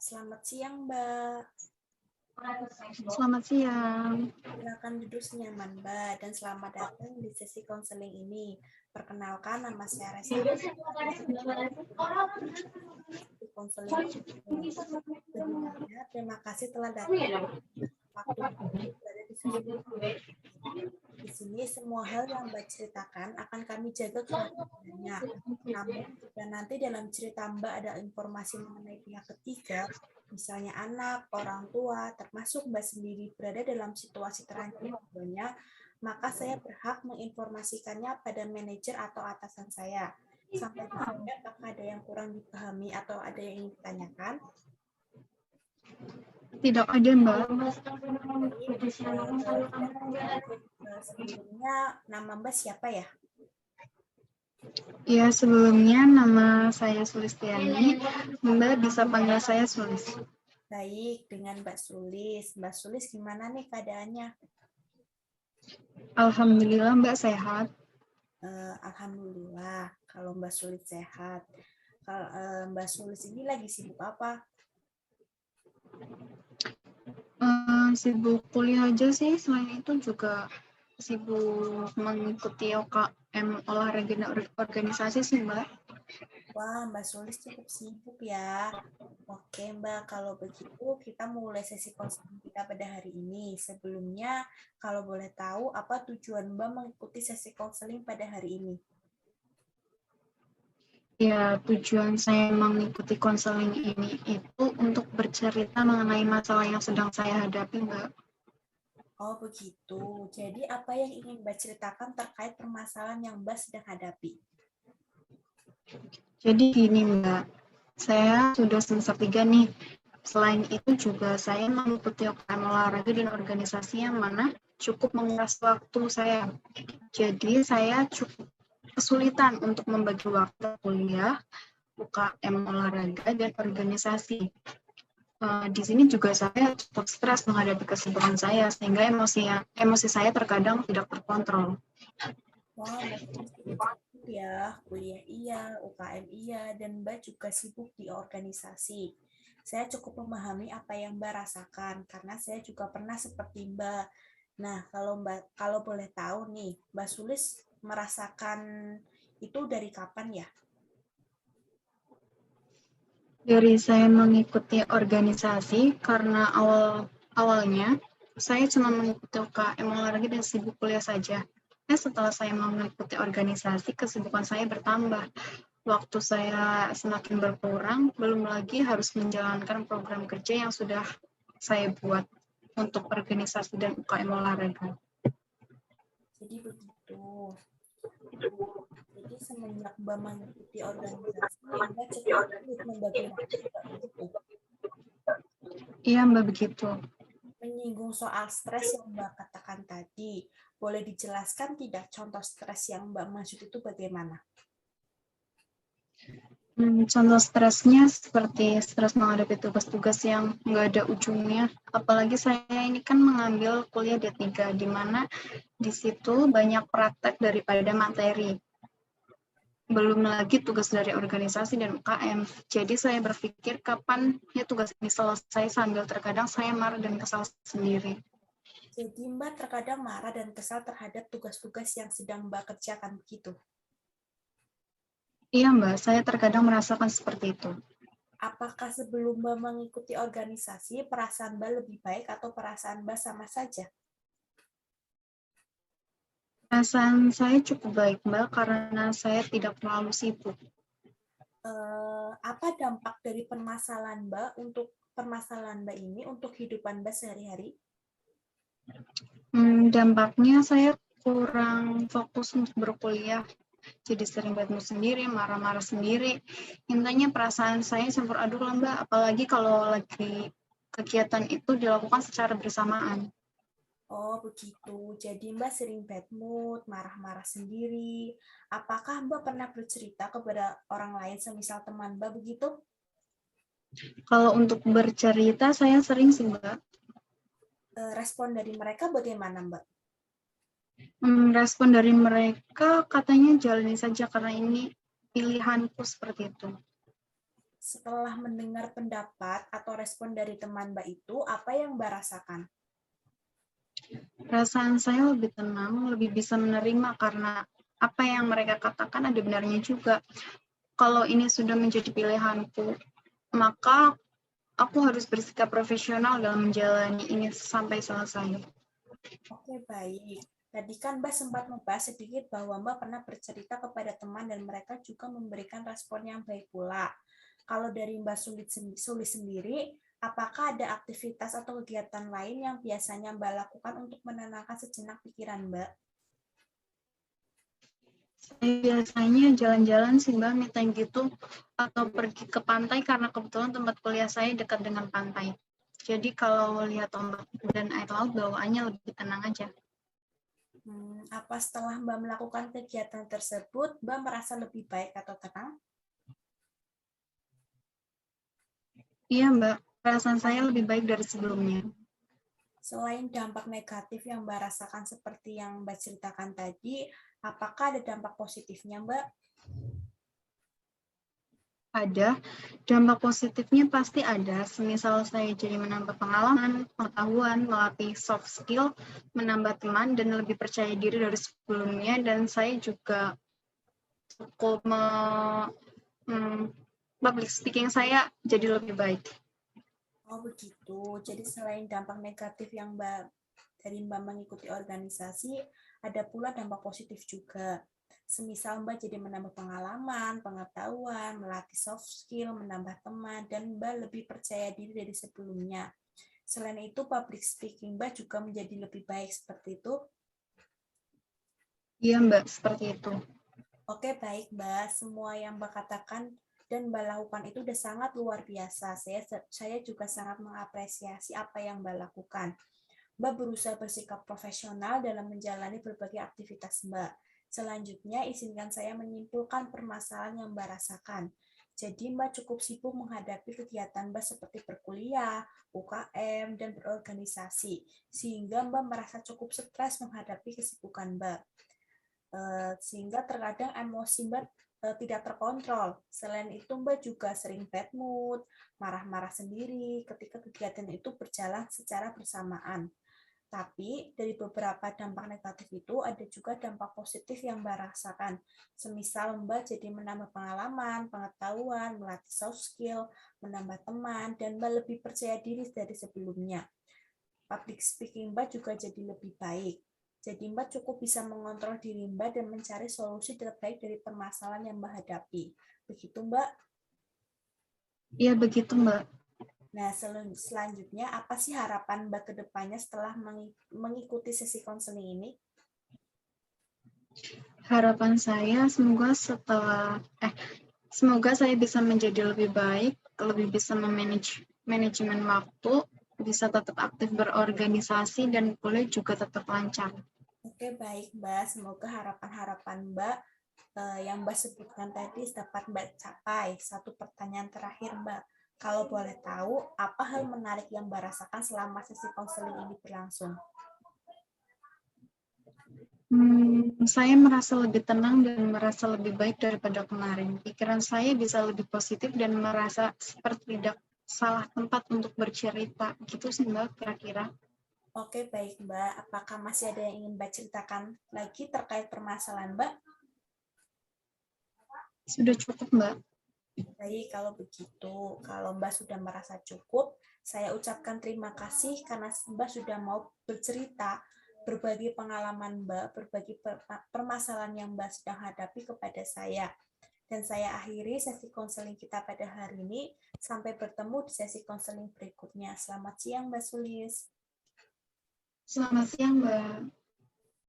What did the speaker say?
Selamat siang, Mbak. Selamat siang. Silakan duduk senyaman, Mbak, dan selamat datang di sesi konseling ini. Perkenalkan, nama saya Resa. Konseling. Sebelumnya, terima kasih telah datang. Waktu berada di sesi. Di sini semua hal yang Mbak ceritakan akan kami jaga kerahasiaannya. Namun, jika nanti dalam cerita Mbak ada informasi mengenai pihak ketiga, misalnya anak, orang tua, termasuk Mbak sendiri berada dalam situasi terancam keduanya, maka saya berhak menginformasikannya pada manajer atau atasan saya. Sampai di sini, apakah ada yang kurang dipahami atau ada yang ingin ditanyakan? Tidak ada, Mbak. Sebelumnya, nama Mbak siapa ya? Ya, sebelumnya nama saya Sulistiani. Mbak bisa panggil saya Sulis. Baik, dengan Mbak Sulis. Mbak Sulis gimana nih keadaannya? Alhamdulillah, Mbak sehat. Alhamdulillah, kalau Mbak Sulis sehat. Kalau Mbak Sulis ini lagi sibuk apa? Sibuk kuliah aja sih, selain itu juga sibuk mengikuti OKM olahraga dan organisasi sih, Mbak. Wah, Mbak Sulis cukup sibuk ya. Oke, Mbak, kalau begitu kita mulai sesi konseling kita pada hari ini. Sebelumnya, kalau boleh tahu, apa tujuan Mbak mengikuti sesi konseling pada hari ini? Ya, tujuan saya mengikuti konseling ini itu untuk bercerita mengenai masalah yang sedang saya hadapi, Mbak. Oh, begitu. Jadi, apa yang ingin Mbak ceritakan terkait permasalahan yang Mbak sedang hadapi? Jadi gini, Mbak, saya sudah semester 3 nih. Selain itu juga saya mengikuti OKM olahraga dan organisasi yang mana cukup menguras waktu saya. Jadi saya cukup kesulitan untuk membagi waktu kuliah, UKM olahraga, dan organisasi. Di sini juga saya cukup stres menghadapi kesibukan saya, sehingga emosi saya terkadang tidak terkontrol. Wah, Mbak sibuk ya, kuliah iya, UKM iya, dan Mbak juga sibuk di organisasi. Saya cukup memahami apa yang Mbak rasakan, karena saya juga pernah seperti Mbak. Nah, kalau boleh tahu nih, Mbak Sulis merasakan itu dari kapan ya? Dari saya mengikuti organisasi karena awalnya saya cuma mengikuti UKM olahraga dan sibuk kuliah saja. Setelah saya mengikuti organisasi, kesibukan saya bertambah. Waktu saya semakin berkurang, belum lagi harus menjalankan program kerja yang sudah saya buat untuk organisasi dan UKM olahraga. Jadi begitu. Jadi semenjak Mbak mengikuti organisasi, Mbak cukup sulit membagi waktu begitu. Iya, Mbak, begitu. Menyinggung soal stres yang Mbak katakan tadi, boleh dijelaskan tidak contoh stres yang Mbak maksud itu bagaimana? Contoh stresnya seperti stres menghadapi tugas-tugas yang nggak ada ujungnya. Apalagi saya ini kan mengambil kuliah D3, di mana di situ banyak praktek daripada materi. Belum lagi tugas dari organisasi dan UKM. Jadi saya berpikir kapan ya tugas ini selesai, sambil terkadang saya marah dan kesal sendiri. Jadi Mbak terkadang marah dan kesal terhadap tugas-tugas yang sedang Mbak kerjakan begitu? Iya, Mbak, saya terkadang merasakan seperti itu. Apakah sebelum Mbak mengikuti organisasi, perasaan Mbak lebih baik atau perasaan Mbak sama saja? Perasaan saya cukup baik, Mbak, karena saya tidak terlalu sibuk. Apa dampak dari permasalahan Mbak ini untuk kehidupan Mbak sehari-hari? Dampaknya saya kurang fokus untuk berkuliah. Jadi sering bad mood sendiri, marah-marah sendiri. Intinya perasaan saya campur aduk lah, Mbak. Apalagi kalau lagi kegiatan itu dilakukan secara bersamaan. Oh, begitu. Jadi Mbak sering bad mood, marah-marah sendiri. Apakah Mbak pernah bercerita kepada orang lain, semisal teman Mbak begitu? Kalau untuk bercerita, saya sering sih, Mbak. Respon dari mereka bagaimana, Mbak? Respon dari mereka katanya jalani saja karena ini pilihanku seperti itu. Setelah mendengar pendapat atau respon dari teman Mbak itu, apa yang Mbak rasakan? Perasaan saya lebih tenang, lebih bisa menerima karena apa yang mereka katakan ada benarnya juga. Kalau ini sudah menjadi pilihanku, maka aku harus bersikap profesional dalam menjalani ini sampai selesai. Oke, baik. Tadi kan Mbak sempat membahas sedikit bahwa Mbak pernah bercerita kepada teman dan mereka juga memberikan respon yang baik pula. Kalau dari Mbak Sulis sendiri, apakah ada aktivitas atau kegiatan lain yang biasanya Mbak lakukan untuk menenangkan sejenak pikiran Mbak? Saya biasanya jalan-jalan sih Mbak, me time gitu, atau pergi ke pantai karena kebetulan tempat kuliah saya dekat dengan pantai. Jadi kalau lihat ombak dan air laut bawaannya lebih tenang aja. Apa setelah Mbak melakukan kegiatan tersebut, Mbak merasa lebih baik atau tenang? Iya Mbak, perasaan saya lebih baik dari sebelumnya. Selain dampak negatif yang Mbak rasakan seperti yang Mbak ceritakan tadi, apakah ada dampak positifnya Mbak? Ada, dampak positifnya pasti ada, semisal saya jadi menambah pengalaman, pengetahuan, melatih soft skill, menambah teman, dan lebih percaya diri dari sebelumnya, dan saya juga cukup public speaking saya jadi lebih baik. Oh begitu, jadi selain dampak negatif yang Mbak mengikuti organisasi, ada pula dampak positif juga. Semisal Mbak jadi menambah pengalaman, pengetahuan, melatih soft skill, menambah teman, dan Mbak lebih percaya diri dari sebelumnya. Selain itu, public speaking Mbak juga menjadi lebih baik seperti itu. Iya Mbak, seperti itu. Oke, baik Mbak. Semua yang Mbak katakan dan Mbak lakukan itu sudah sangat luar biasa. Saya juga sangat mengapresiasi apa yang Mbak lakukan. Mbak berusaha bersikap profesional dalam menjalani berbagai aktivitas Mbak. Selanjutnya, izinkan saya menyimpulkan permasalahan yang Mbak rasakan. Jadi, Mbak cukup sibuk menghadapi kegiatan Mbak seperti berkuliah, UKM, dan berorganisasi, sehingga Mbak merasa cukup stres menghadapi kesibukan Mbak. Sehingga terkadang emosi Mbak tidak terkontrol. Selain itu, Mbak juga sering bad mood, marah-marah sendiri ketika kegiatan itu berjalan secara bersamaan. Tapi dari beberapa dampak negatif itu ada juga dampak positif yang Mbak rasakan. Semisal Mbak jadi menambah pengalaman, pengetahuan, melatih soft skill, menambah teman, dan Mbak lebih percaya diri dari sebelumnya. Public speaking Mbak juga jadi lebih baik. Jadi Mbak cukup bisa mengontrol diri Mbak dan mencari solusi terbaik dari permasalahan yang Mbak hadapi. Begitu Mbak? Iya begitu Mbak. Nah, selanjutnya apa sih harapan Mbak ke depannya setelah mengikuti sesi konseling ini? Harapan saya semoga saya bisa menjadi lebih baik, lebih bisa manajemen waktu, bisa tetap aktif berorganisasi, dan kuliah juga tetap lancar. Oke, baik Mbak. Semoga harapan-harapan Mbak yang Mbak sebutkan tadi dapat Mbak capai. Satu pertanyaan terakhir Mbak. Kalau boleh tahu, apa hal menarik yang Mbak rasakan selama sesi konseling ini berlangsung? Saya merasa lebih tenang dan merasa lebih baik daripada kemarin. Pikiran saya bisa lebih positif dan merasa seperti tidak salah tempat untuk bercerita. Gitu sih Mbak, kira-kira. Oke, baik Mbak. Apakah masih ada yang ingin Mbak ceritakan lagi terkait permasalahan Mbak? Sudah cukup Mbak. Baik, kalau begitu. Kalau Mbak sudah merasa cukup, saya ucapkan terima kasih karena Mbak sudah mau bercerita berbagi pengalaman Mbak, berbagi permasalahan yang Mbak sedang hadapi kepada saya. Dan saya akhiri sesi konseling kita pada hari ini. Sampai bertemu di sesi konseling berikutnya. Selamat siang, Mbak Sulis. Selamat siang, Mbak.